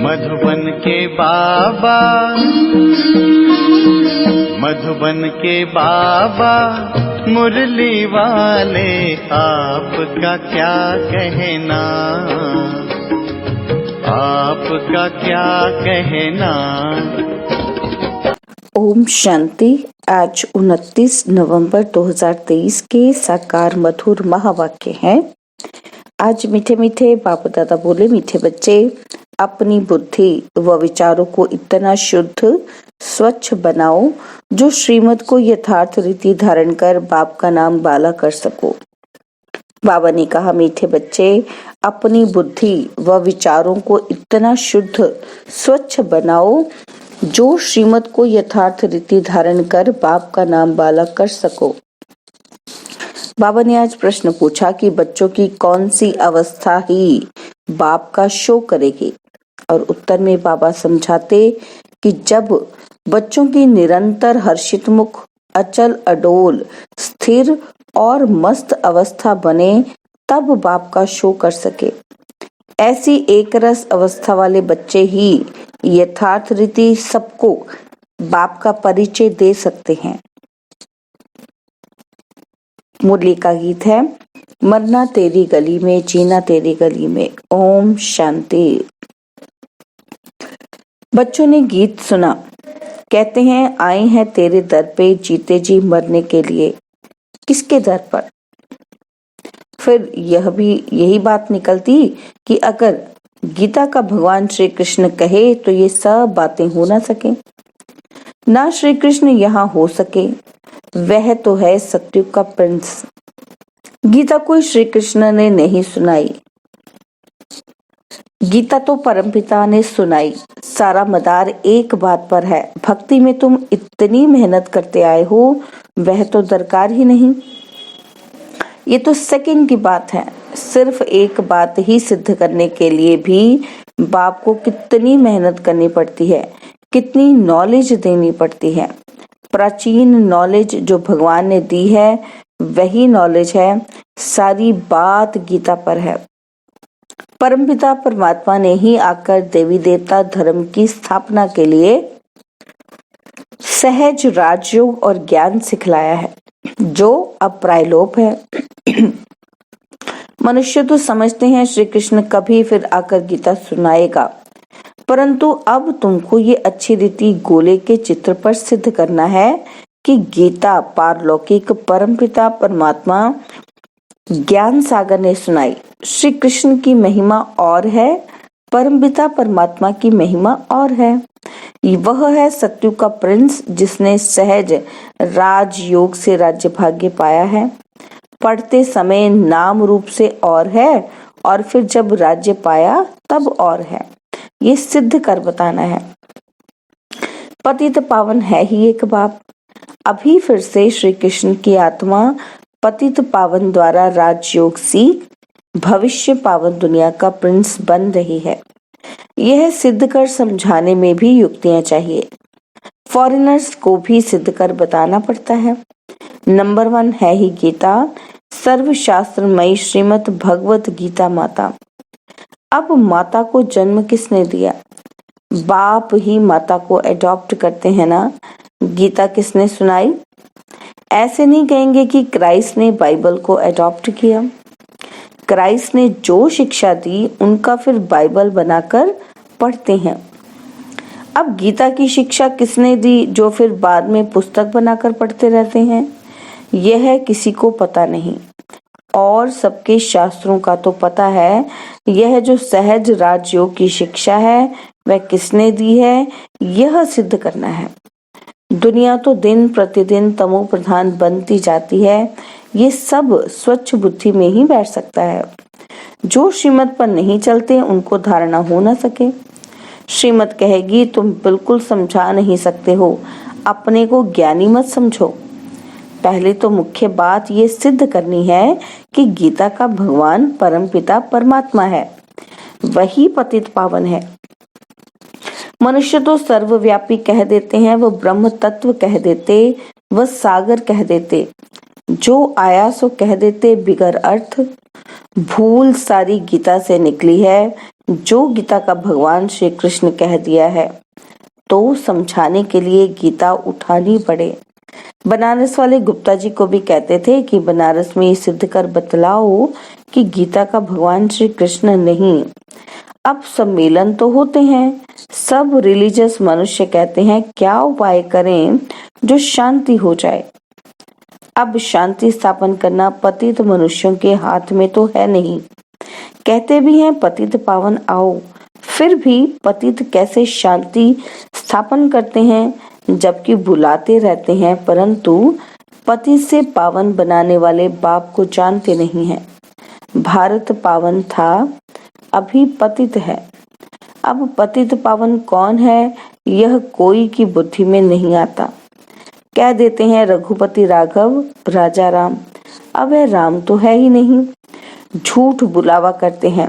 मधुबन के बाबा, मधुबन के बाबा मुरली वाले, आपका क्या कहना, आपका क्या कहना। ओम शांति। आज 29 नवंबर 2023 के साकार मधुर महावाक्य हैं। आज मीठे मीठे बाप दादा बोले, मीठे बच्चे अपनी बुद्धि व विचारों को इतना शुद्ध स्वच्छ बनाओ जो श्रीमत को यथार्थ रीति धारण कर बाप का नाम बाला कर सको। बाबा ने कहा, मीठे बच्चे अपनी बुद्धि व विचारों को इतना शुद्ध स्वच्छ बनाओ जो श्रीमत को यथार्थ रीति धारण कर बाप का नाम बाला कर सको। बाबा ने आज प्रश्न पूछा कि बच्चों की कौन सी अवस्था ही बाप का शो करेगी, और उत्तर में बाबा समझाते कि जब बच्चों की निरंतर हर्षित मुख, अचल अडोल, स्थिर और मस्त अवस्था बने, तब बाप का शो कर सके। ऐसी एक रस अवस्था वाले बच्चे ही यथार्थ रीति सबको बाप का परिचय दे सकते हैं। मुरली का गीत है, मरना तेरी गली में, जीना तेरी गली में। ओम शांति। बच्चों ने गीत सुना। कहते हैं, आए हैं तेरे दर पे जीते जी मरने के लिए। किसके दर पर? फिर यही बात निकलती कि अगर गीता का भगवान श्री कृष्ण कहे तो ये सब बातें हो ना सके, ना श्री कृष्ण यहाँ हो सके। वह तो है सत्युग का प्रिंस। गीता कोई श्री कृष्ण ने नहीं सुनाई, गीता तो परमपिता ने सुनाई। सारा मदार एक बात पर है, भक्ति में तुम इतनी मेहनत करते आए हो, वह तो दरकार ही नहीं। ये तो सेकंड की बात है। सिर्फ एक बात ही सिद्ध करने के लिए भी बाप को कितनी मेहनत करनी पड़ती है, कितनी नॉलेज देनी पड़ती है। प्राचीन नॉलेज जो भगवान ने दी है वही नॉलेज है। सारी बात गीता पर है। परमपिता परमात्मा ने ही आकर देवी देवता धर्म की स्थापना के लिए सहज राजयोग और ज्ञान सिखलाया है, जो अब प्रायलोप है। मनुष्य तो समझते हैं श्री कृष्ण कभी फिर आकर गीता सुनाएगा, परंतु अब तुमको ये अच्छी रीति गोले के चित्र पर सिद्ध करना है कि गीता पारलौकिक परमपिता परमात्मा ज्ञान सागर ने सुनाई। श्री कृष्ण की महिमा और है, परमपिता परमात्मा की महिमा और है। वह है सत्युग का प्रिंस, जिसने सहज राजयोग से राज्य भाग्य पाया है। पढ़ते समय नाम रूप से और है, और फिर जब राज्य पाया तब और है। ये सिद्ध कर बताना है। पतित पावन है ही एक बाप। अभी फिर से श्री कृष्ण की आत्मा पतित पावन द्वारा राजयोग सीख भविष्य पावन दुनिया का प्रिंस बन रही है। यह सिद्ध कर समझाने में भी युक्तियां चाहिए। फॉरेनर्स को भी सिद्ध कर बताना पड़ता है। नंबर 1 है ही गीता, सर्वशास्त्रमयी श्रीमद् भगवत गीता माता। अब माता को जन्म किसने दिया? बाप ही माता को अडॉप्ट करते हैं ना। गीता किसने सुनाई? ऐसे नहीं कहेंगे कि क्राइस्ट ने बाइबल को अडॉप्ट किया। क्राइस्ट ने जो शिक्षा दी उनका फिर बाइबल बनाकर पढ़ते हैं। अब गीता की शिक्षा किसने दी जो फिर बाद में पुस्तक बनाकर पढ़ते रहते हैं? यह किसी को पता नहीं। और सबके शास्त्रों का तो पता है। यह जो सहज राजयोग की शिक्षा है वह किसने दी है, यह सिद्ध करना है। दुनिया तो दिन प्रतिदिन तमो प्रधान बनती जाती है। ये सब स्वच्छ बुद्धि में ही बैठ सकता है। जो श्रीमत पर नहीं चलते उनको धारणा हो न सके। श्रीमत कहेगी तुम बिल्कुल समझा नहीं सकते हो, अपने को ज्ञानी मत समझो। पहले तो मुख्य बात ये सिद्ध करनी है कि गीता का भगवान परमपिता परमात्मा है, वही पतित पावन है। मनुष्य तो सर्वव्यापी कह देते हैं, वो ब्रह्म तत्व कह देते, वह सागर कह देते, जो आया सो कह देते बिगर अर्थ। भूल सारी गीता से निकली है। जो गीता का भगवान श्री कृष्ण कह दिया है तो समझाने के लिए गीता उठानी पड़े। बनारस वाले गुप्ता जी को भी कहते थे कि बनारस में ये सिद्ध कर बतलाओ कि गीता का भगवान श्री कृष्ण नहीं। अब सम्मेलन तो होते हैं, सब रिलीजियस मनुष्य कहते हैं क्या उपाय करें जो शांति हो जाए। अब शांति स्थापन करना पतित मनुष्यों के हाथ में तो है नहीं। कहते भी हैं पतित पावन आओ, फिर भी पतित कैसे शांति स्थापन करते हैं, जबकि बुलाते रहते हैं परंतु पति से पावन बनाने वाले बाप को जानते नहीं हैं। भारत पावन था, अभी पतित है। अब पतित पावन कौन है यह कोई की बुद्धि में नहीं आता। कह देते हैं रघुपति राघव राजा राम, अब वह राम तो है ही नहीं। झूठ बुलावा करते हैं,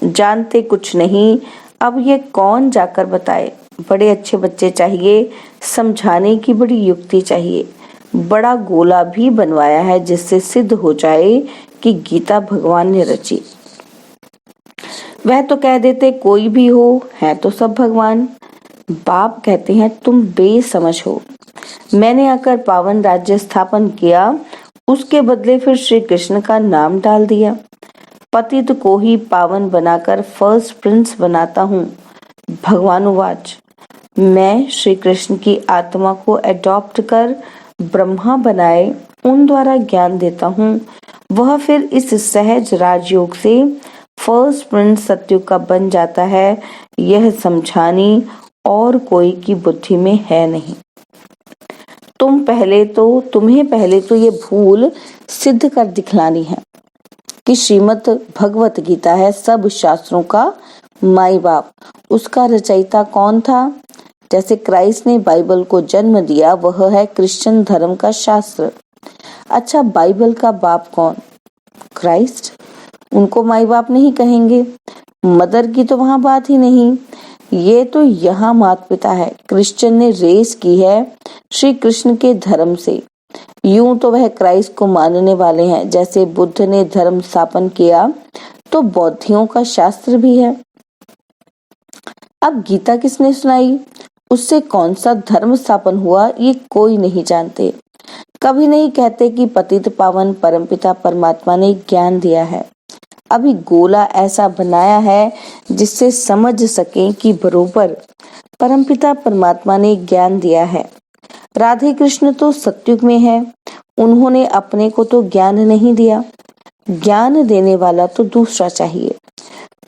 जानते कुछ नहीं। अब ये कौन जाकर बताए। बड़े अच्छे बच्चे चाहिए, समझाने की बड़ी युक्ति चाहिए। बड़ा गोला भी बनवाया है जिससे सिद्ध हो जाए कि गीता भगवान ने रची। वह तो कह देते कोई भी हो, है तो सब भगवान। बाप कहते हैं तुम बेसमझ हो। मैंने आकर पावन राज्य स्थापन किया, उसके बदले फिर श्री कृष्ण का नाम डाल दिया। पतित को ही पावन बनाकर फर्स्ट प्रिंस बनाता हूँ। भगवानुवाच, मैं श्री कृष्ण की आत्मा को अडॉप्ट कर ब्रह्मा बनाए उन द्वारा ज्ञान देता हूँ। वह फिर इस सहज राजयोग से फर्स्ट प्रिंस सत्युग का बन जाता है। यह समझानी और कोई की बुद्धि में है नहीं। तुम्हें पहले तो ये भूल सिद्ध कर दिखलानी है कि श्रीमद् भगवत गीता है सब शास्त्रों का माई बाप। उसका रचयिता कौन था? जैसे क्राइस्ट ने बाइबल को जन्म दिया, वह है क्रिश्चियन धर्म का शास्त्र। अच्छा, बाइबल का बाप कौन? क्राइस्ट। उनको माई बाप नहीं कहेंगे। मदर की तो वहां बात ही नहीं। ये तो यहाँ माता पिता है। क्रिश्चियन ने रेस की है श्री कृष्ण के धर्म से। यूं तो वह क्राइस्ट को मानने वाले हैं। जैसे बुद्ध ने धर्म स्थापन किया तो बौद्धियों का शास्त्र भी है। अब गीता किसने सुनाई, उससे कौन सा धर्म स्थापन हुआ, ये कोई नहीं जानते। कभी नहीं कहते कि पतित पावन परमपिता परमात्मा ने ज्ञान दिया है। अभी गोला ऐसा बनाया है जिससे समझ सकें कि बरोबर परमपिता परमात्मा ने ज्ञान दिया है। राधे कृष्ण तो सतयुग में है, उन्होंने अपने को तो ज्ञान नहीं दिया। ज्ञान देने वाला तो दूसरा चाहिए।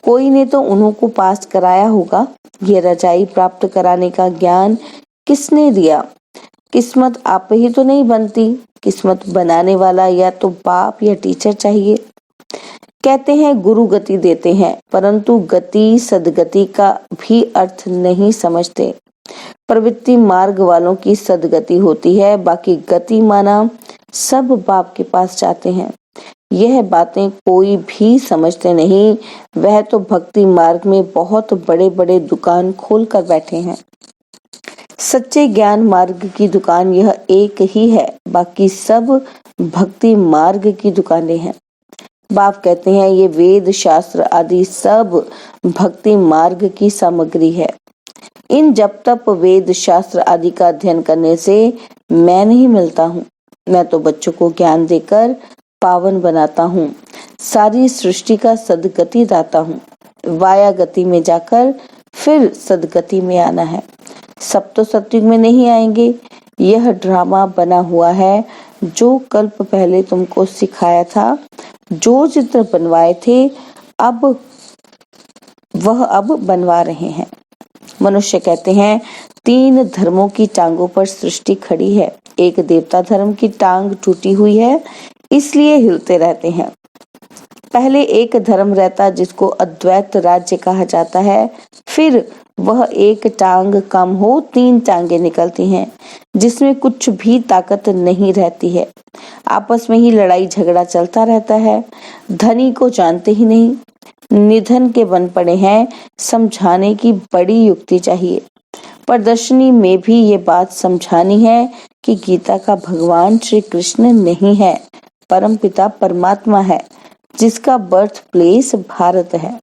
कोई ने तो उन्हों को पास कराया होगा। ये रजाई प्राप्त कराने का ज्ञान किसने दिया? किस्मत आप ही तो नहीं बनती। किस्मत बनाने वाला या तो बाप या टीचर चाहिए। कहते हैं गुरु गति देते हैं, परंतु गति सदगति का भी अर्थ नहीं समझते। प्रवृत्ति मार्ग वालों की सदगति होती है, बाकी गति माना सब बाप के पास जाते हैं। यह बातें कोई भी समझते नहीं। वह तो भक्ति मार्ग में बहुत बड़े बड़े दुकान खोल कर बैठे हैं। सच्चे ज्ञान मार्ग की दुकान यह एक ही है, बाकी सब भक्ति मार्ग की दुकानें हैं। बाप कहते हैं ये वेद शास्त्र आदि सब भक्ति मार्ग की सामग्री है। इन जप तप वेद शास्त्र आदि का अध्ययन करने से मैं नहीं मिलता हूँ। मैं तो बच्चों को ज्ञान देकर पावन बनाता हूँ। सारी सृष्टि का सदगति दाता हूँ। वाया गति में जाकर फिर सदगति में आना है। सब तो सतयुग में नहीं आएंगे। यह ड्रामा बना हुआ है। जो कल्प पहले तुमको सिखाया था, जो चित्र बनवाए थे, अब बनवा रहे हैं। मनुष्य कहते हैं 3 धर्मों की टांगों पर सृष्टि खड़ी है। एक देवता धर्म की टांग टूटी हुई है, इसलिए हिलते रहते हैं। पहले एक धर्म रहता जिसको अद्वैत राज्य कहा जाता है, फिर वह एक टांग कम हो 3 टांगे निकलती हैं, जिसमें कुछ भी ताकत नहीं रहती है। आपस में ही लड़ाई झगड़ा चलता रहता है। धनी को जानते ही नहीं, निधन के बन पड़े हैं। समझाने की बड़ी युक्ति चाहिए। प्रदर्शनी में भी ये बात समझानी है कि गीता का भगवान श्री कृष्ण नहीं है, परमपिता परमात्मा है, जिसका बर्थ प्लेस भारत है।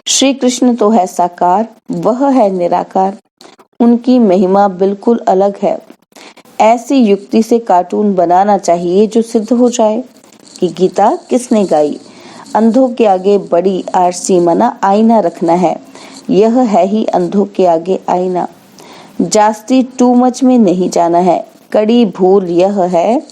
श्री कृष्ण तो है साकार, वह है निराकार, उनकी महिमा बिल्कुल अलग है। ऐसी युक्ति से कार्टून बनाना चाहिए जो सिद्ध हो जाए कि गीता किसने गाई। अंधों के आगे बड़ी आरसी मना आईना रखना है, यह है ही अंधों के आगे आईना। जास्ती टू मच में नहीं जाना है। कड़ी भूल यह है,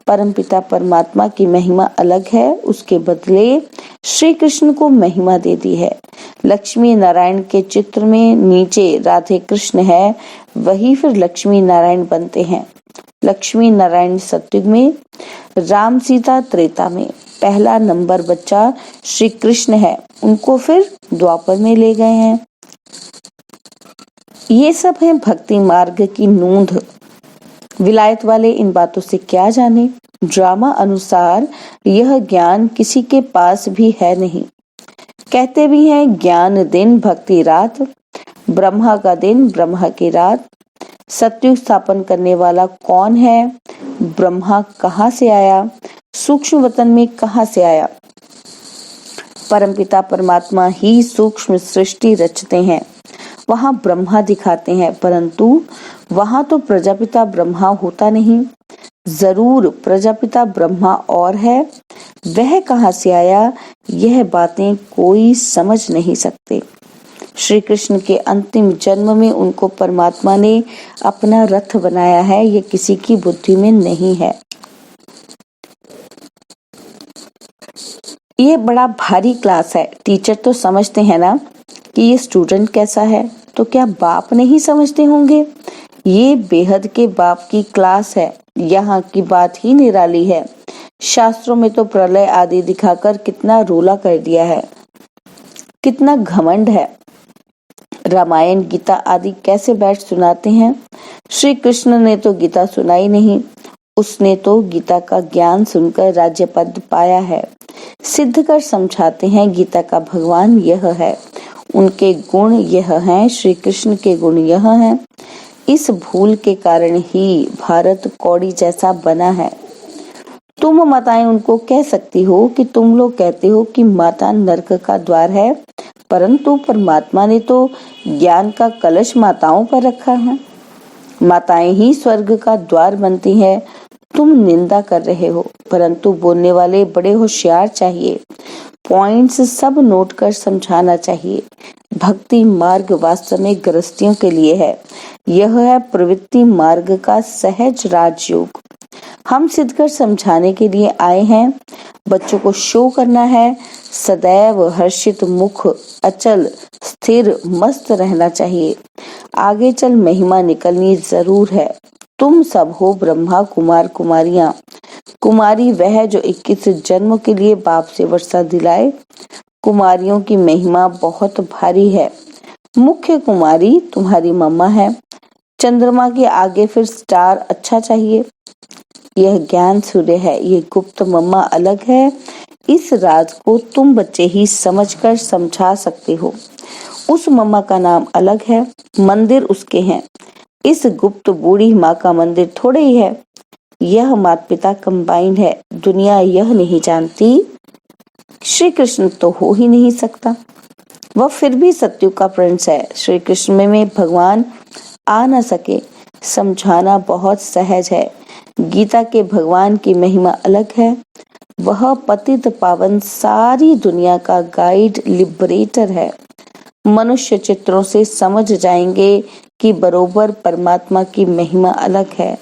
परमपिता परमात्मा की महिमा अलग है, उसके बदले श्री कृष्ण को महिमा दे दी है। लक्ष्मी नारायण के चित्र में नीचे राधे कृष्ण है, वही फिर लक्ष्मी नारायण बनते हैं। लक्ष्मी नारायण सतयुग में, राम सीता त्रेता में, पहला नंबर बच्चा श्री कृष्ण है, उनको फिर द्वापर में ले गए हैं। ये सब है भक्ति मार्ग की नूंद। विलायत वाले इन बातों से क्या जाने। ड्रामा अनुसार यह ज्ञान किसी के पास भी है नहीं। कहते भी हैं ज्ञान दिन भक्ति रात, ब्रह्मा का दिन ब्रह्मा की रात। सतयुग स्थापन करने वाला कौन है? ब्रह्मा कहाँ से आया? सूक्ष्म वतन में कहाँ से आया? परमपिता परमात्मा ही सूक्ष्म सृष्टि रचते हैं, वहां ब्रह्मा दिखाते हैं, परंतु वहां तो प्रजापिता ब्रह्मा होता नहीं। जरूर प्रजापिता ब्रह्मा और है, वह कहाँ से आया? यह बातें कोई समझ नहीं सकते। श्री कृष्ण के अंतिम जन्म में उनको परमात्मा ने अपना रथ बनाया है, यह किसी की बुद्धि में नहीं है। ये बड़ा भारी क्लास है। टीचर तो समझते हैं ना कि ये स्टूडेंट कैसा है, तो क्या बाप नहीं समझते होंगे? ये बेहद के बाप की क्लास है। यहाँ की बात ही निराली है। शास्त्रों में तो प्रलय आदि दिखाकर कितना रोला कर दिया है, कितना घमंड है। रामायण गीता आदि कैसे बैठ सुनाते हैं। श्री कृष्ण ने तो गीता सुनाई नहीं, उसने तो गीता का ज्ञान सुनकर राज्य पद पाया है। सिद्ध कर समझाते हैं गीता का भगवान यह है, उनके गुण यह हैं, श्री कृष्ण के गुण यह हैं। इस भूल के कारण ही भारत कौड़ी जैसा बना है। तुम माताएं उनको कह सकती हो कि तुम लोग कहते हो कि माता नरक का द्वार है, परंतु परमात्मा ने तो ज्ञान का कलश माताओं पर रखा है। माताएं ही स्वर्ग का द्वार बनती हैं। तुम निंदा कर रहे हो, परंतु बोलने वाले बड़े होशियार चाहिए। पॉइंट्स सब नोट कर समझाना चाहिए। भक्ति मार्ग वास्तव में गृहस्थियों के लिए है। यह है प्रवृत्ति मार्ग का सहज राजयोग। हम सिद्ध कर समझाने के लिए आए हैं। बच्चों को शो करना है। सदैव हर्षित मुख, अचल स्थिर मस्त रहना चाहिए। आगे चल महिमा निकलनी जरूर है। तुम सब हो ब्रह्मा कुमार कुमारियां। कुमारी वह जो 21 जन्म के लिए बाप से वर्षा दिलाए। कुमारियों की महिमा बहुत भारी है। मुख्य कुमारी तुम्हारी मम्मा है। चंद्रमा के आगे फिर स्टार अच्छा चाहिए। यह ज्ञान सूर्य है, ये गुप्त मम्मा अलग है। इस राज को तुम बच्चे ही समझकर समझा सकते हो। उस मम्मा का नाम अलग है, मंदिर उसके हैं। इस गुप्त बूढ़ी माँ का मंदिर थोड़े ही है। यह माता पिता कंबाइंड है। दुनिया यह नहीं जानती श्री कृष्ण तो हो ही नहीं सकता। वह फिर भी सतयुग का प्रिंस है। श्री कृष्ण में भगवान आ न सके, समझाना बहुत सहज है। गीता के भगवान की महिमा अलग है। वह पतित पावन सारी दुनिया का गाइड लिबरेटर है। मनुष्य चित्रों से समझ जाएंगे कि बरोबर परमात्मा की महिमा अलग है।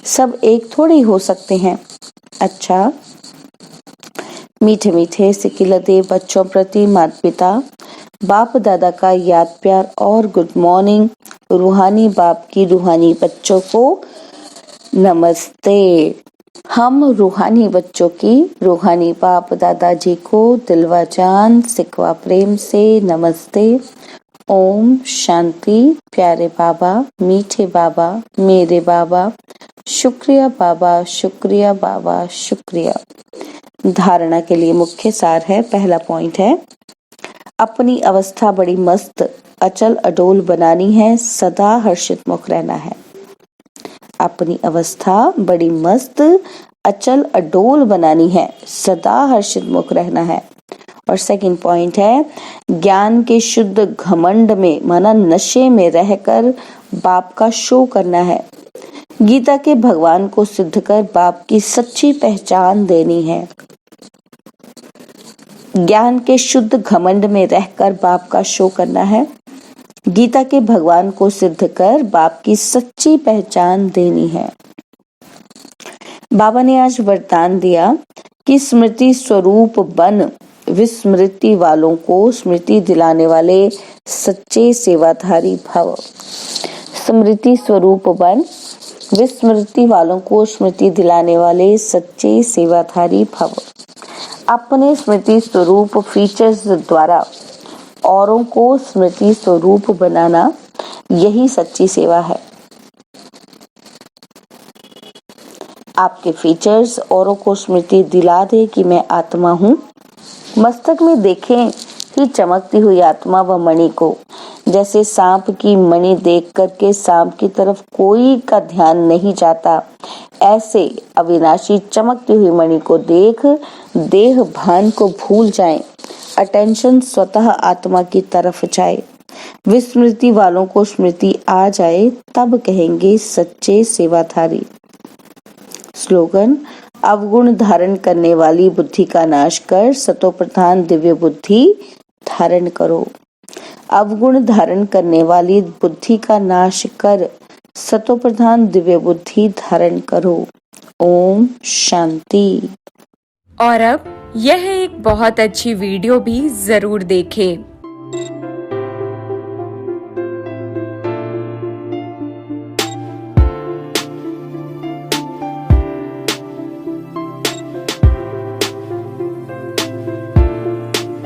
सब एक थोड़ी हो सकते हैं। अच्छा, मीठे मीठे सिकिलते बच्चों प्रति माता पिता बाप दादा का याद प्यार और गुड मॉर्निंग। रूहानी बाप की रूहानी बच्चों को नमस्ते। हम रूहानी बच्चों की रूहानी बाप दादाजी को दिलवा जान सिकवा प्रेम से नमस्ते। ओम शांति। प्यारे बाबा, मीठे बाबा, मेरे बाबा, शुक्रिया बाबा, शुक्रिया बाबा, शुक्रिया। धारणा के लिए मुख्य सार है। पहला पॉइंट है, अपनी अवस्था बड़ी मस्त अचल अडोल बनानी है, सदा हर्षित मुख रहना है। अपनी अवस्था बड़ी मस्त अचल अडोल बनानी है, सदा हर्षित मुख रहना है। और सेकंड पॉइंट है ज्ञान के शुद्ध घमंड में माना नशे में रहकर बाप का शो करना है। गीता के भगवान को सिद्ध कर बाप की सच्ची पहचान देनी है। ज्ञान के शुद्ध घमंड में रहकर बाप का शो करना है। गीता के भगवान को सिद्ध कर बाप की सच्ची पहचान देनी है। बाबा ने आज वरदान दिया कि स्मृति स्वरूप बन विस्मृति वालों को स्मृति दिलाने वाले सच्चे सेवाधारी भव। स्मृति स्वरूप बन विस्मृति वालों को स्मृति दिलाने वाले सच्चे सेवाधारी भव। अपने स्मृति स्वरूप फीचर्स द्वारा औरों को स्मृति स्वरूप बनाना, यही सच्ची सेवा है। आपके फीचर्स औरों को स्मृति दिला दे कि मैं आत्मा हूँ। मस्तक में देखें ही चमकती हुई आत्मा व मणि को। जैसे सांप की मणि देख करके सांप की तरफ कोई का ध्यान नहीं जाता, ऐसे अविनाशी चमकती हुई मणि को देख देह भान को भूल जाएं, अटेंशन स्वतः आत्मा की तरफ जाए। विस्मृति वालों को स्मृति आ जाए तब कहेंगे सच्चे सेवाधारी। स्लोगन अवगुण धारण करने वाली बुद्धि का नाश कर सतोप्रधान दिव्य बुद्धि धारण करो। अवगुण धारण करने वाली बुद्धि का नाश कर सतोप्रधान दिव्य बुद्धि धारण करो। ओम शांति। और अब यह एक बहुत अच्छी वीडियो भी जरूर देखें।